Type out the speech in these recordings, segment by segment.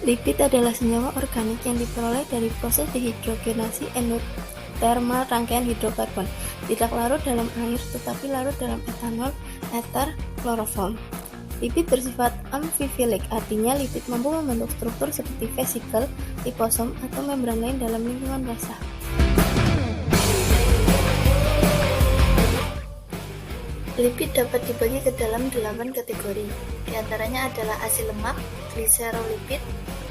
Lipid adalah senyawa organik yang diperoleh dari proses dehidrogenasi endotermal rangkaian hidrokarbon. Tidak larut dalam air, tetapi larut dalam etanol, eter, kloroform. Lipid bersifat amfifilik, artinya lipid mampu membentuk struktur seperti vesikel, liposom, atau membran lain dalam lingkungan basah. Lipid dapat dibagi ke dalam 8 kategori. Di antaranya adalah asil lemak, gliserolipid,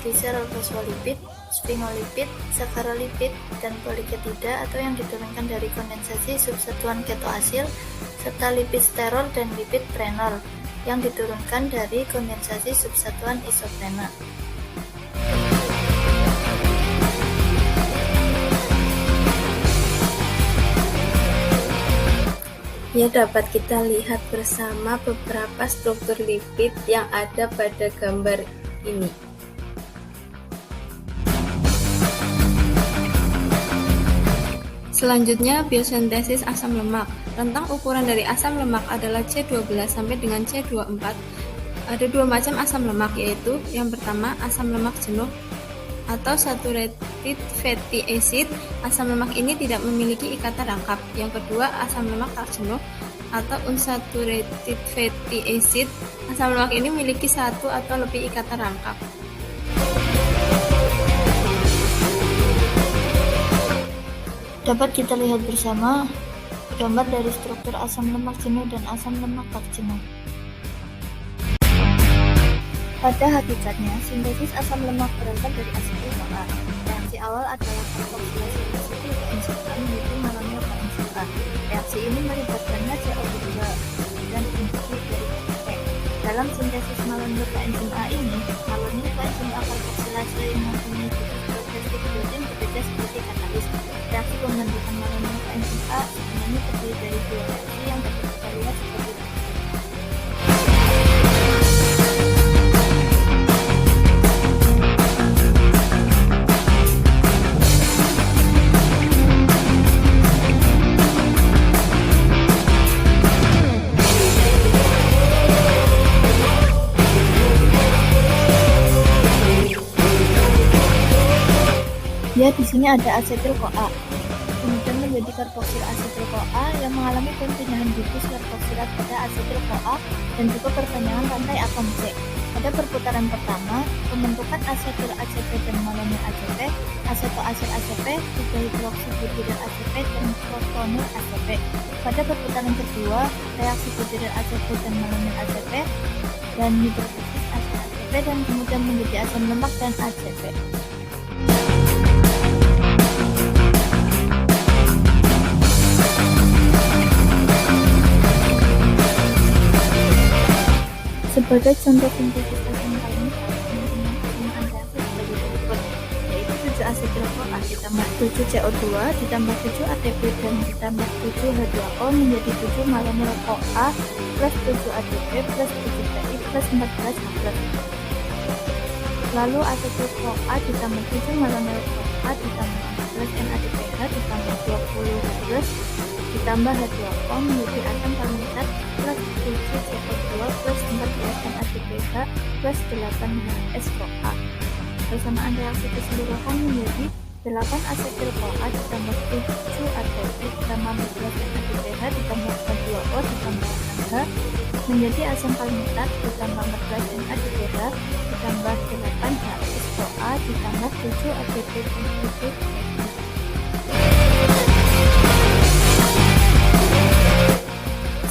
gliserolfosfolipid, sphingolipid, saccharolipid, dan poliketida atau yang diturunkan dari kondensasi subsatuan ketoasil, serta lipid sterol dan lipid prenol yang diturunkan dari kondensasi subsatuan isoprena. Ya, dapat kita lihat bersama beberapa struktur lipid yang ada pada gambar ini. Selanjutnya, biosintesis asam lemak. Rentang ukuran dari asam lemak adalah C12 sampai dengan C24. Ada dua macam asam lemak, yaitu yang pertama asam lemak jenuh atau saturated fatty acid. Asam lemak ini tidak memiliki ikatan rangkap. Yang kedua, asam lemak tak jenuh atau unsaturated fatty acid. Asam lemak ini memiliki satu atau lebih ikatan rangkap. Dapat kita lihat bersama gambar dari struktur asam lemak jenuh dan asam lemak tak jenuh. Pada hakikatnya, sintesis asam lemak berasal dari asetil CoA. Reaksi awal adalah karboksilasi asetil koenzim A menjadi malonyl koenzim A. Reaksi ini melibatkan CO2 dan induktif dari ATP. Dalam sintesis malonyl koenzim A ini, malonyl koenzim A karboksilase yang mempunyai titik progresif protein bekerja sebagai katalis. Reaksi pembentukan malonyl koenzim A sebenarnya terdiri dari dua reaksi yang dapat kita lihat sebagai ya, di sini ada asetil CoA, kemudian menjadi karboksil asetil CoA yang mengalami perpindahan bibis karboksilat pada asetil CoA dan juga perpanjangan rantai atom C. Pada perputaran pertama, pembentukan asetil ACP dan malonyl ACP, asetoasil ACP, hidroksibutidil ACP, dan protonil ACP. Pada perputaran kedua, reaksi butidil ACP dan malonyl ACP dan hidrolisis asil ACP dan kemudian menjadi asam lemak dan ACP. Sebagai contoh sintesis asam kalin, teman-teman reaksi sebagai berikut, yaitu 7 asetil CoA ditambah 7 CO2 ditambah 7 ATP dan ditambah 7 H2O menjadi 7 malonyl CoA plus 7 ATP plus 7 PI plus 14 H+. Lalu asetil CoA ditambah 7 malonyl CoA ditambah 14 NADPH ditambah 20 H+ ditambah H2O menjadi asam palmitat plus 7 CO2 plus 14 NADPH plus 8 HSCoA. Persamaan reaksi keseluruhan menjadi 8 asetil CoA ditambah 7 ATP ditambah 14 NADPH ditambah H2O ditambah H menjadi asam palmitat ditambah 14 NADPH ditambah 8 HSCoA ditambah 7 ATP dan 7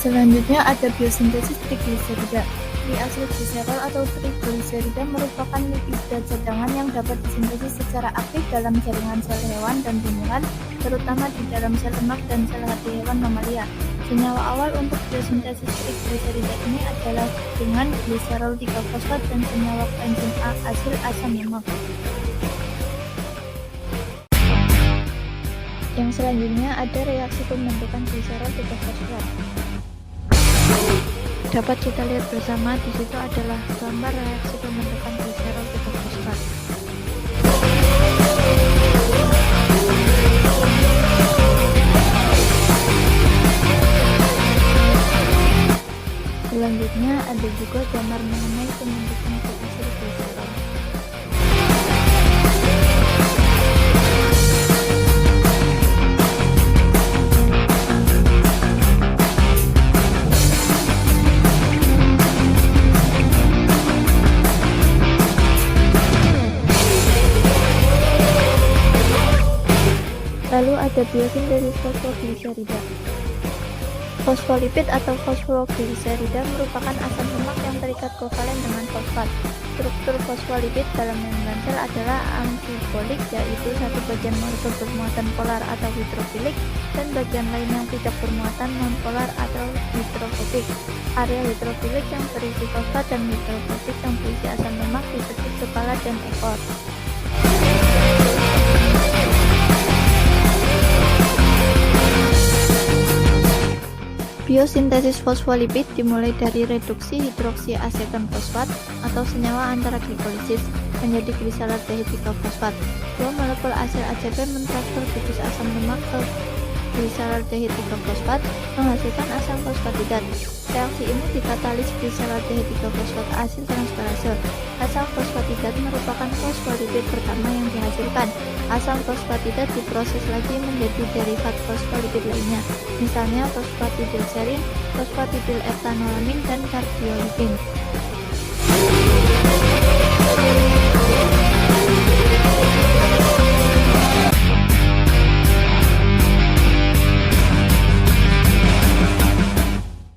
Selanjutnya ada biosintesis trigliserida. Triacylglycerol atau trigliserida merupakan lipida cadangan yang dapat disintesis secara aktif dalam jaringan sel hewan dan tumbuhan, terutama di dalam sel lemak dan sel hati hewan mamalia. Senyawa awal untuk biosintesis trigliserida ini adalah dengan gliserol 3-fosfat dan senyawa koenzim A asil asam lemak. Yang selanjutnya ada reaksi pembentukan gliserol 3-fosfat. Dapat kita lihat bersama, di situ adalah gambar reaksi pembentukan gliserol 3-fosfat. Selanjutnya ada juga gambar mengenai pembentukan asil gliserol. Ada biosintesis fosfogliserida. Fosfolipid atau fosfogliserida merupakan asam lemak yang terikat kovalen dengan fosfat. Struktur fosfolipid dalam membran sel adalah amfibolik, yaitu satu bagian molekul bermuatan polar atau hidrofilik dan bagian lain yang tidak bermuatan nonpolar atau hidrofobik. Area hidrofilik yang berisi fosfat dan hidrofobik yang berisi asam lemak disebut kepala dan ekor. Biosintesis fosfolipid dimulai dari reduksi hidroksiaseton fosfat atau senyawa antara glikolisis menjadi glisaldehid 3-fosfat. Dua molekul asil ACP mentransfer gugus asam lemak ke glisaldehid 3-fosfat menghasilkan asam fosfatidat. Reaksi ini dikatalis glisaldehid 3-fosfat asil transferase. Asam fosfatidat merupakan fosfolipid pertama yang dihasilkan. Asam fosfatidat diproses lagi menjadi derivat fosfolipid lainnya, misalnya fosfatidilserin, fosfatidilethanolamine, dan kardiolipin.